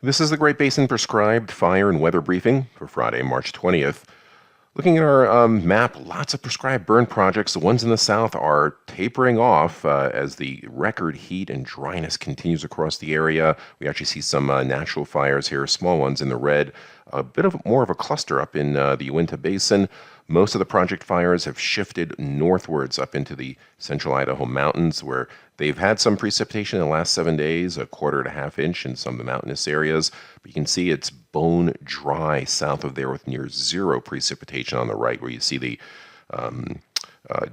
This is the Great Basin Prescribed Fire and Weather Briefing for Friday, March 20th. Looking at our map, lots of prescribed burn projects. The ones in the south are tapering off as the record heat and dryness continues across the area. We actually see some natural fires here, small ones in the red. A bit of more of a cluster up in the Uinta Basin. Most of the project fires have shifted northwards up into the central Idaho mountains, where they've had some precipitation in the last 7 days, a quarter to half inch in some of the mountainous areas. But you can see it's bone dry south of there with near zero precipitation on the right, where you see the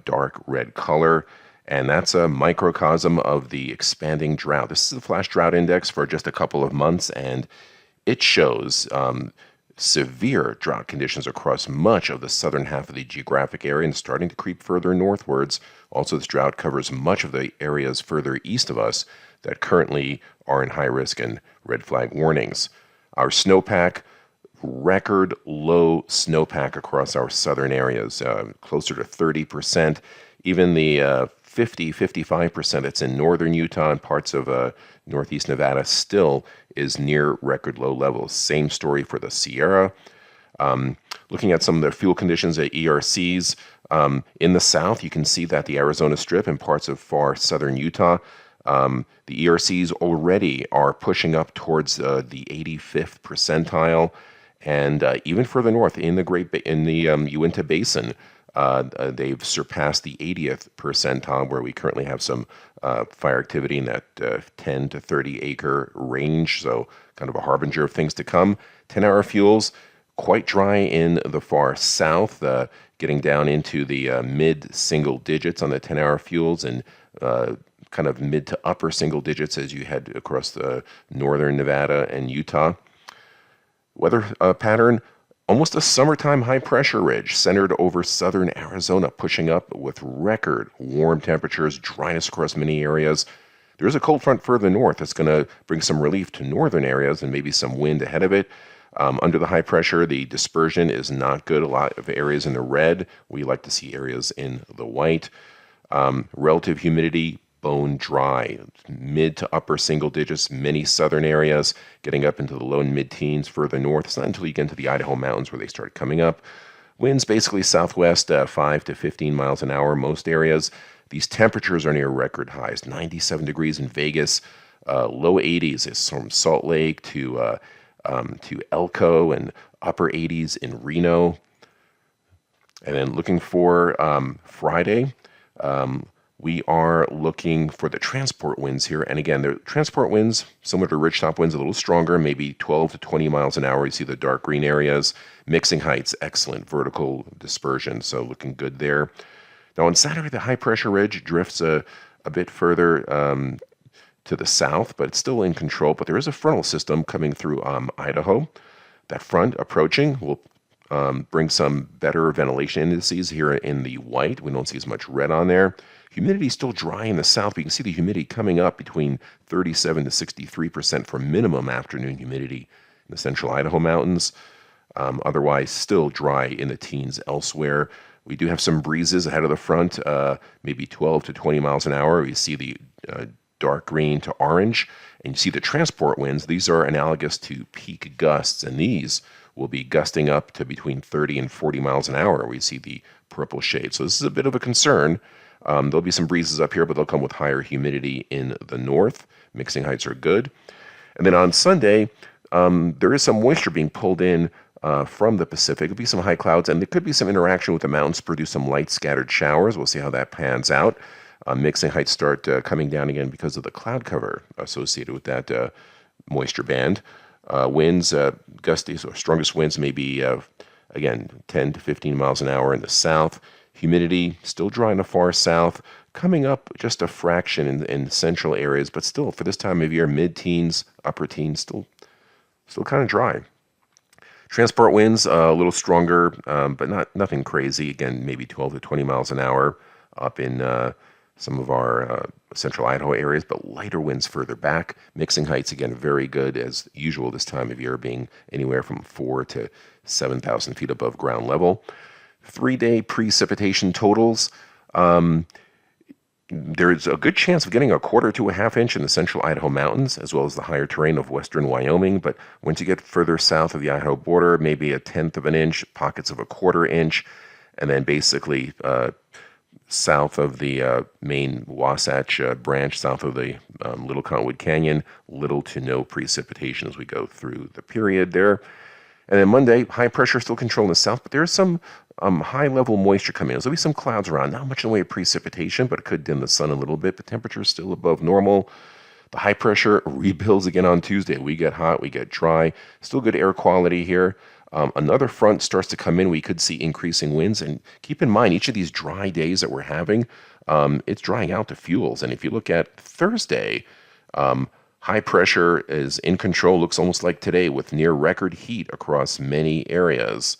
dark red color. And that's a microcosm of the expanding drought. This is the flash drought index for just a couple of months, and it shows severe drought conditions across much of the southern half of the geographic area and starting to creep further northwards. Also, this drought covers much of the areas further east of us that currently are in high risk and red flag warnings. Our snowpack, record low snowpack across our southern areas, closer to 30%. Even the 55% that's in northern Utah and parts of northeast Nevada still is near record low levels. Same story for the Sierra. Looking at some of the fuel conditions at ERCs, in the south, you can see that the Arizona Strip and parts of far southern Utah, the ERCs already are pushing up towards the 85th percentile, and even further north in the Uinta Basin, they've surpassed the 80th percentile, where we currently have some fire activity in that 10 to 30 acre range, so kind of a harbinger of things to come. 10-hour fuels, quite dry in the far south, getting down into the mid-single digits on the 10-hour fuels, and kind of mid to upper single digits as you head across the northern Nevada and Utah. Weather pattern, almost a summertime high-pressure ridge centered over southern Arizona, pushing up with record warm temperatures, dryness across many areas. There is a cold front further north that's going to bring some relief to northern areas and maybe some wind ahead of it. Under the high pressure, the dispersion is not good. A lot of areas in the red. We like to see areas in the white. Relative humidity, bone dry, mid to upper single digits, many southern areas, getting up into the low and mid-teens further north. It's not until you get into the Idaho mountains where they start coming up. Winds basically southwest 5 to 15 miles an hour, most areas. These temperatures are near record highs, 97 degrees in Vegas, low 80s is from Salt Lake to Elko, and upper 80s in Reno. And then looking for Friday, we are looking for the transport winds here. And again, the transport winds, similar to ridgetop winds, a little stronger, maybe 12 to 20 miles an hour. You see the dark green areas. Mixing heights, excellent vertical dispersion, so looking good there. Now on Saturday, the high pressure ridge drifts a bit further to the south, but it's still in control. But there is a frontal system coming through Idaho. That front approaching will bring some better ventilation indices here in the white. We don't see as much red on there. Humidity is still dry in the south, but you can see the humidity coming up between 37 to 63% for minimum afternoon humidity in the central Idaho mountains. Otherwise, still dry in the teens elsewhere. We do have some breezes ahead of the front, maybe 12 to 20 miles an hour. We see the dark green to orange, and you see the transport winds. These are analogous to peak gusts, and these will be gusting up to between 30 and 40 miles an hour. We see the purple shade. So this is a bit of a concern. There'll be some breezes up here, but they'll come with higher humidity in the north. Mixing heights are good. And then on Sunday, there is some moisture being pulled in from the Pacific. There'll be some high clouds, and there could be some interaction with the mountains to produce some light scattered showers. We'll see how that pans out. Mixing heights start coming down again because of the cloud cover associated with that moisture band. Winds, gustiest or strongest winds may be, again, 10 to 15 miles an hour in the south. Humidity still dry in the far south, coming up just a fraction in central areas, but still for this time of year, mid-teens, upper teens, still kind of dry. Transport winds a little stronger, but nothing crazy. Again, maybe 12 to 20 miles an hour up in some of our central Idaho areas, but lighter winds further back. Mixing heights, again, very good as usual this time of year, being anywhere from 4 to 7,000 feet above ground level. 3-day precipitation totals. There's a good chance of getting a quarter to a half inch in the central Idaho mountains, as well as the higher terrain of western Wyoming. But once you get further south of the Idaho border, maybe a tenth of an inch, pockets of a quarter inch, and then basically south of the main Wasatch branch, south of the Little Cottonwood Canyon, little to no precipitation as we go through the period there. And then Monday, high pressure still controlling the south, but there's some high-level moisture coming in. There'll be some clouds around, not much in the way of precipitation, but it could dim the sun a little bit. But temperature's still above normal. The high pressure rebuilds again on Tuesday. We get hot, we get dry. Still good air quality here. Another front starts to come in. We could see increasing winds. And keep in mind, each of these dry days that we're having, it's drying out the fuels. And if you look at Thursday, high pressure is in control, looks almost like today with near record heat across many areas.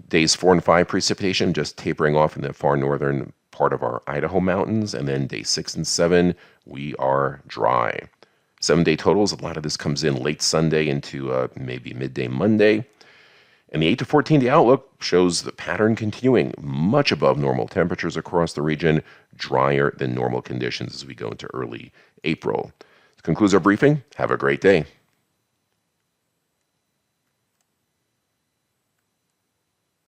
Days 4 and 5 precipitation just tapering off in the far northern part of our Idaho mountains. And then day 6 and 7, we are dry. 7-day totals, a lot of this comes in late Sunday into maybe midday Monday. And the 8 to 14-day outlook shows the pattern continuing, much above normal temperatures across the region, drier than normal conditions as we go into early April. This concludes our briefing. Have a great day.